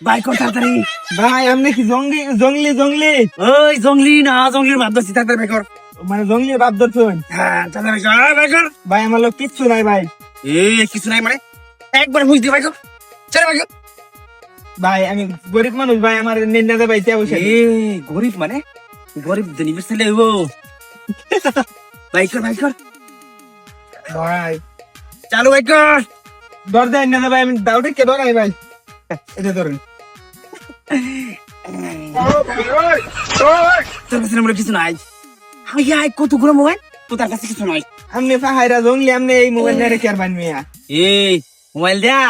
Bike তাড়াতাড়ি ভাই আপনি কি জঙ্গলি ওই জঙ্গলি না জঙ্গলির ভাব ধরছি তাড়াতাড়ি বাইক মানে জঙ্গলি ভাব ধরছেন? হ্যাঁ তাড়াতাড়ি বাইক ভাই আমার লোক কিচ্ছু নাই ভাই। কিছু নাই মানে একবার বুঝ দিয়ে বাইক চলে বাইক ভাই আমি গরিব মানুষ ভাই, আমার নিন্দা ভাই বসে। গরিব মানে গরিব জনিবের ছেলে হইব বাইক ভাই চালু বাইক ডর দেয় না ভাই, আমি দাউটে কে ডরাই ভাই। এটা ধরুন তোর কাছে আমার কিছু নাই। কত গুলো মোবাইল তো তার কাছে কিছু নাই। আপনি পাহাড়া জঙ্গলি, আপনি এই মোবাইল নিয়ে রেখে আর বানবি? মোবাইল দেয়া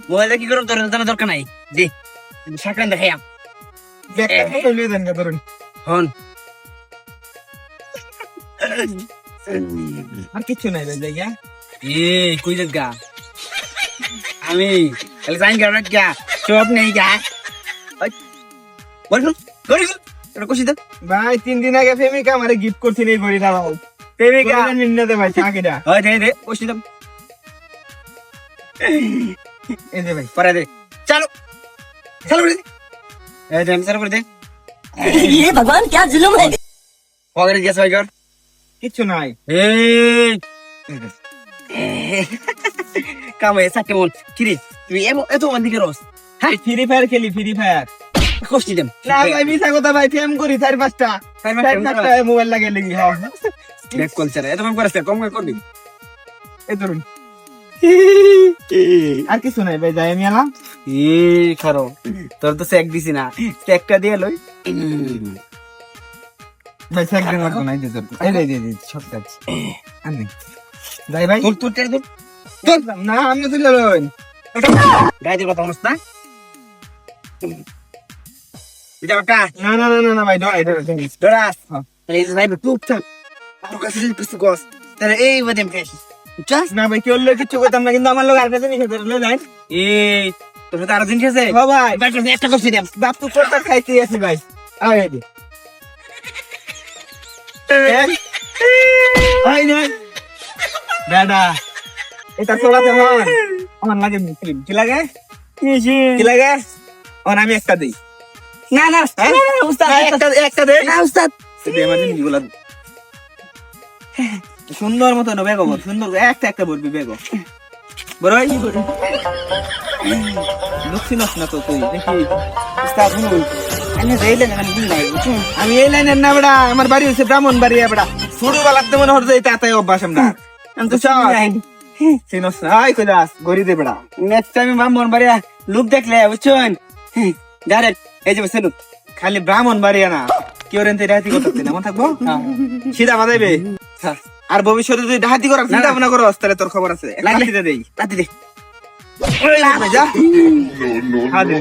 মোবাইলটা কি করব তোর জানা দরকার নাই। জি সাকরান দেখাইয়া ধরুন হন আর কিছু নাই ভাই জায়গা। কই যাস গা আমি খালি সাইন কর গা সব নেই গা বল এটা কইছি দে ভাই 3 দিন আগে প্রেমিকা আমারে গিফট করছিল এই ঘড়িটা। ভাই প্রেমিকা নিন্নাতে ভাই চাকিটা হয় দে কইছি দে এই যে ভাই পরে দে চলো চলো রে এই যে চালু করে দে। ये भगवान क्या जुल्म है। পকেটে গেছ ভাই কর কিচ্ছু নাই। কামে সাকে বল কিরে তুই এত অন্দিকে রস হ্যাঁ ফ্রি ফায়ার খেলি, ফ্রি ফায়ার। কষ্টি দেম না ভাই মিছা কথা ভাই, ফেম করি 4-5টা মোবাইল লাগে লাগি। হ্যাঁ ব্যাক কল চালা এত কম করিস কম করবি। এই ধরুন আর কিছু নাই ভাই, যাই আমি এলাম। খারো তোর তো চেক দিছি না, চেকটা দিয়ে লই। ভাই চেক দেন লাগবে না, এই যে তোর এই যে সব কাজ আমি যাই ভাই। তোর তোর টের দে না আমি তুলে লই গাইদের কথা মস্ত না এটা বাকা না না না না ভাই ডরাই ডরাস তাহলে এই যে যাইবে তুই চল আর কাছে যদি কিছু গস তাহলে এই বদেম ফেস চাস না ভাই কেউ লোক কিছু করতাম না, কিন্তু আমার লোক আর কাছে নিয়ে ধরলে যাই। তোর সাথে আরো জিনিস আছে ও ভাই বাইক করে একটা করছি দেম বাপ তো করতে খাইতে আছি ভাই। আয় এই যে আই না দাদা এটা চলাতে মন আমার লাগে মুসলিম কি লাগে কি লাগে আর আমি একটা দেই। না না উস্তাদ একটা দে না উস্তাদ দে মানে নিগুলা সুন্দর মতো না বেগো, সুন্দর একটা বলবি বেগো বড়ই লুকছিনস না তো তুই দেখি উস্তাদ শুনুন আমি যাইলে না আমি নাই আমি এই লাইনের না বেড়া, আমার বাড়ি হচ্ছে ব্রাহ্মণবাড়িয়া বেড়া। ছোটবেলাতে মনে হচ্ছে তাই অভ্যাস আমরা। আমি তো চিনস না আই কই দাস গরি দে বেড়া। নেক্সট টাইম ব্রাহ্মণ বাড়িয়া লোক দেখলে বুঝছেন ডাইরেক্ট এই যে বসেন খালি ব্রাহ্মণবাড়িয়া না কেউ রেন্তে ডাহাতি করতে না মন থাকবো সিধা বাজাইবে। আর ভবিষ্যতে যদি ডাহাতি করার চিন্তা ভাবনা করো তাহলে তোর খবর আছে, লাগলে দেই লাতি দে যা। হ্যাঁ দিন